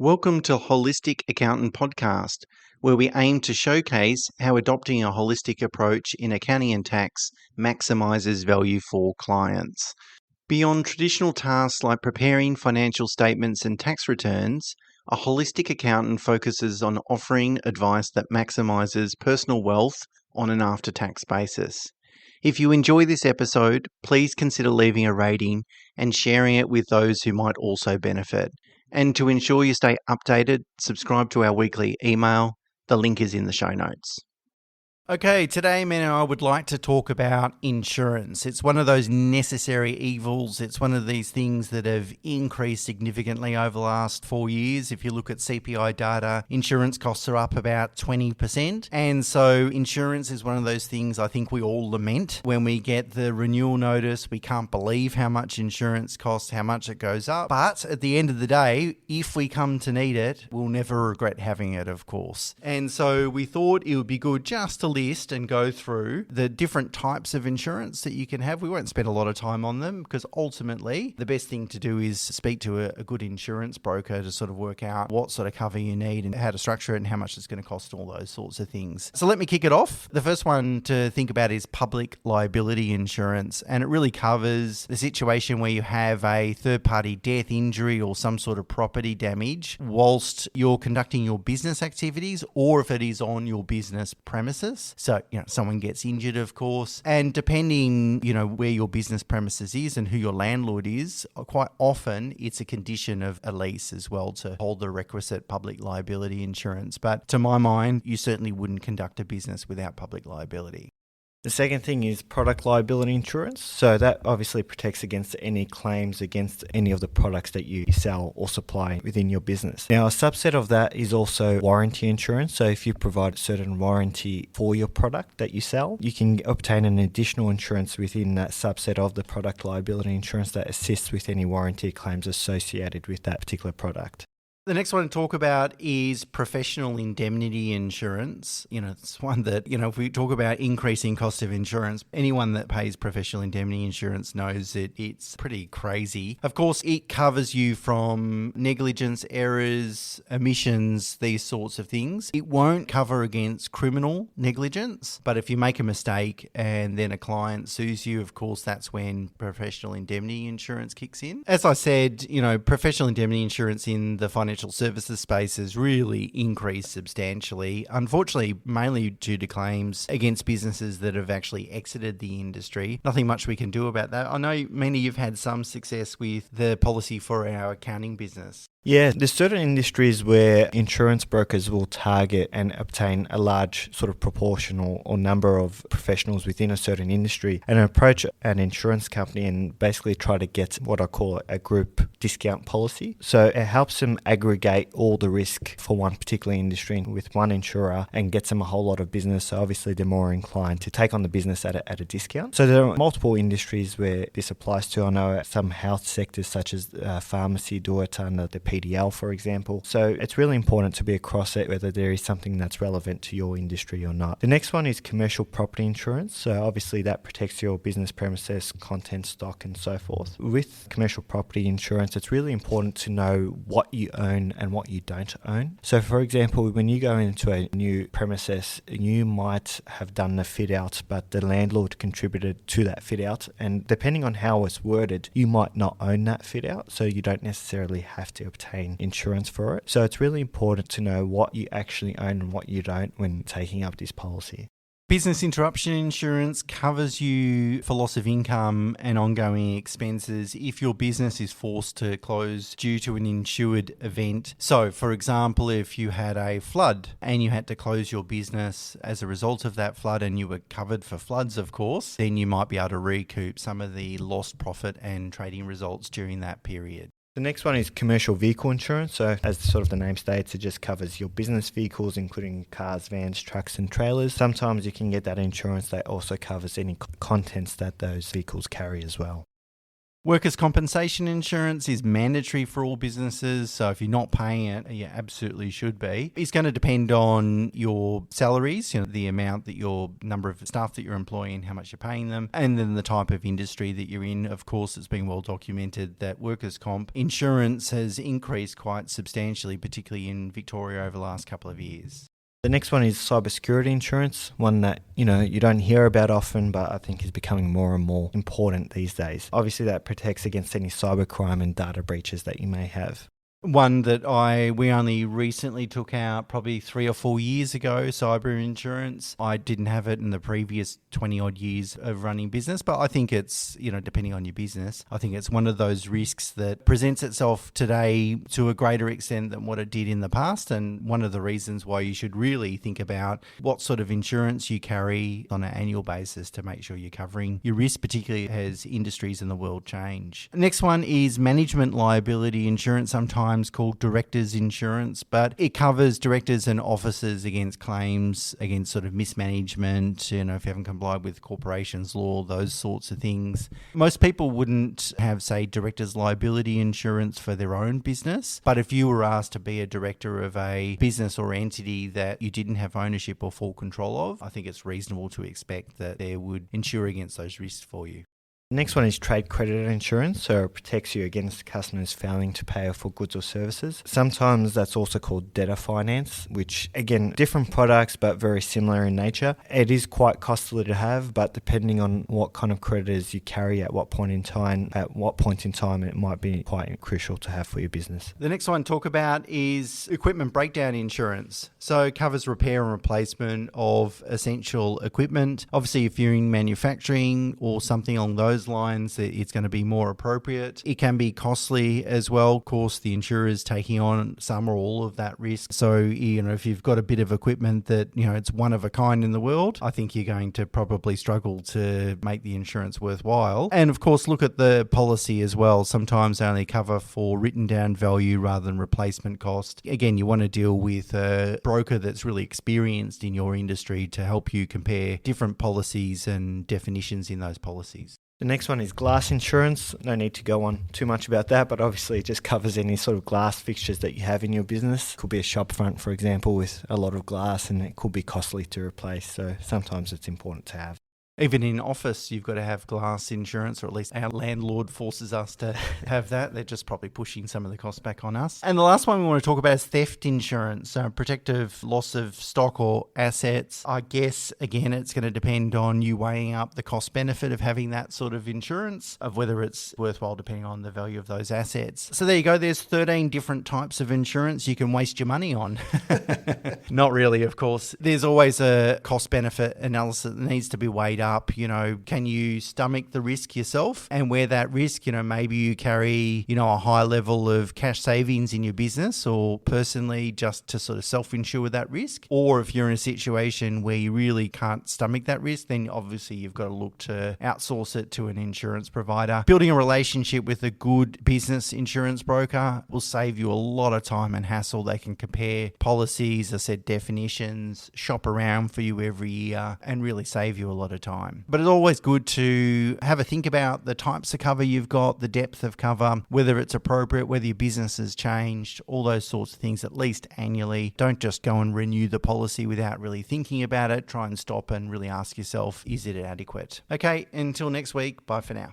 Welcome to Holistic Accountant Podcast, where we aim to showcase how adopting a holistic approach in accounting and tax maximizes value for clients. Beyond traditional tasks like preparing financial statements and tax returns, a holistic accountant focuses on offering advice that maximizes personal wealth on an after-tax basis. If you enjoy this episode, please consider leaving a rating and sharing it with those who might also benefit. And to ensure you stay updated, subscribe to our weekly email. The link is in the show notes. Okay, today, Mena, I would like to talk about insurance. It's one of those necessary evils. It's one of these things that have increased significantly over the last 4 years. If you look at CPI data, insurance costs are up about 20%. And so insurance is one of those things I think we all lament. When we get the renewal notice, we can't believe how much insurance costs, how much it goes up. But at the end of the day, if we come to need it, we'll never regret having it, of course. And so we thought it would be good just to list and go through the different types of insurance that you can have. We won't spend a lot of time on them because ultimately the best thing to do is speak to a good insurance broker to sort of work out what sort of cover you need and how to structure it and how much it's going to cost, all those sorts of things. So let me kick it off. The first one to think about is Public Liability Insurance, and it really covers the situation where you have a third-party death, injury or some sort of property damage whilst you're conducting your business activities, or if it is on your business premises. So, someone gets injured, of course, and depending, where your business premises is and who your landlord is, quite often it's a condition of a lease as well to hold the requisite public liability insurance. But to my mind, you certainly wouldn't conduct a business without public liability. The second thing is Product Liability Insurance. So that obviously protects against any claims against any of the products that you sell or supply within your business. Now, a subset of that is also warranty insurance. So if you provide a certain warranty for your product that you sell, you can obtain an additional insurance within that subset of the Product Liability Insurance that assists with any warranty claims associated with that particular product. The next one to talk about is professional indemnity insurance. It's one that, if we talk about increasing cost of insurance, anyone that pays professional indemnity insurance knows that it's pretty crazy. Of course, it covers you from negligence, errors, omissions, these sorts of things. It won't cover against criminal negligence, but if you make a mistake and then a client sues you, of course, that's when professional indemnity insurance kicks in. As I said, professional indemnity insurance in the financial services space has really increased substantially, unfortunately mainly due to claims against businesses that have actually exited the industry. Nothing much we can do about that. I know, Mena, you've had some success with the policy for our accounting business. Yeah, there's certain industries where insurance brokers will target and obtain a large sort of proportional or number of professionals within a certain industry and approach an insurance company and basically try to get what I call a group discount policy. So it helps them aggregate all the risk for one particular industry with one insurer and gets them a whole lot of business. So obviously they're more inclined to take on the business at a discount. So there are multiple industries where this applies to. I know some health sectors such as pharmacy do it under the PDL, for example. So it's really important to be across it, whether there is something that's relevant to your industry or not. The next one is commercial property insurance. So obviously that protects your business premises, content, stock, and so forth. With commercial property insurance, it's really important to know what you own and what you don't own. So for example, when you go into a new premises, you might have done the fit out, but the landlord contributed to that fit out. And depending on how it's worded, you might not own that fit out. So you don't necessarily have to obtain insurance for it. So it's really important to know what you actually own and what you don't when taking up this policy. Business interruption insurance covers you for loss of income and ongoing expenses if your business is forced to close due to an insured event. So, for example, if you had a flood and you had to close your business as a result of that flood and you were covered for floods, of course, then you might be able to recoup some of the lost profit and trading results during that period. The next one is commercial vehicle insurance. So as sort of the name states, it just covers your business vehicles, including cars, vans, trucks and trailers. Sometimes you can get that insurance that also covers any contents that those vehicles carry as well. Workers' compensation insurance is mandatory for all businesses, so if you're not paying it, you absolutely should be. It's going to depend on your salaries, the amount that your number of staff that you're employing, how much you're paying them, and then the type of industry that you're in. Of course, it's been well documented that workers' comp insurance has increased quite substantially, particularly in Victoria over the last couple of years. The next one is cybersecurity insurance, one that, you don't hear about often, but I think is becoming more and more important these days. Obviously, that protects against any cybercrime and data breaches that you may have. One that we only recently took out probably 3 or 4 years ago, cyber insurance. I didn't have it in the previous 20 odd years of running business, but I think it's, depending on your business, I think it's one of those risks that presents itself today to a greater extent than what it did in the past. And one of the reasons why you should really think about what sort of insurance you carry on an annual basis to make sure you're covering your risk, particularly as industries in the world change. Next one is management liability insurance, sometimes called directors insurance, but it covers directors and officers against claims, against sort of mismanagement, if you haven't complied with corporations law, those sorts of things. Most people wouldn't have, say, directors liability insurance for their own business, but if you were asked to be a director of a business or entity that you didn't have ownership or full control of, I think it's reasonable to expect that they would insure against those risks for you. Next one is trade creditor insurance, so it protects you against customers failing to pay for goods or services. Sometimes that's also called debtor finance, which again, different products but very similar in nature. It is quite costly to have, but depending on what kind of creditors you carry at what point in time, it might be quite crucial to have for your business. The next one to talk about is equipment breakdown insurance. So it covers repair and replacement of essential equipment. Obviously, if you're in manufacturing or something along those lines, it's going to be more appropriate. It can be costly as well. Of course, the insurer is taking on some or all of that risk. So, if you've got a bit of equipment that, it's one of a kind in the world, I think you're going to probably struggle to make the insurance worthwhile. And of course, look at the policy as well. Sometimes they only cover for written down value rather than replacement cost. Again, you want to deal with a broker that's really experienced in your industry to help you compare different policies and definitions in those policies. The next one is glass insurance. No need to go on too much about that, but obviously it just covers any sort of glass fixtures that you have in your business. Could be a shop front, for example, with a lot of glass, and it could be costly to replace. So sometimes it's important to have. Even in office, you've got to have glass insurance, or at least our landlord forces us to have that. They're just probably pushing some of the costs back on us. And the last one we want to talk about is theft insurance, protective loss of stock or assets. I guess, again, it's going to depend on you weighing up the cost benefit of having that sort of insurance, of whether it's worthwhile depending on the value of those assets. So there you go. There's 13 different types of insurance you can waste your money on. Not really, of course. There's always a cost benefit analysis that needs to be weighed up. Can you stomach the risk yourself? And where that risk, maybe you carry, a high level of cash savings in your business or personally just to sort of self-insure that risk. Or if you're in a situation where you really can't stomach that risk, then obviously you've got to look to outsource it to an insurance provider. Building a relationship with a good business insurance broker will save you a lot of time and hassle. They can compare policies, definitions, shop around for you every year and really save you a lot of time. But it's always good to have a think about the types of cover you've got, the depth of cover, whether it's appropriate, whether your business has changed, all those sorts of things, at least annually. Don't just go and renew the policy without really thinking about it. Try and stop and really ask yourself, is it adequate? Okay, until next week, bye for now.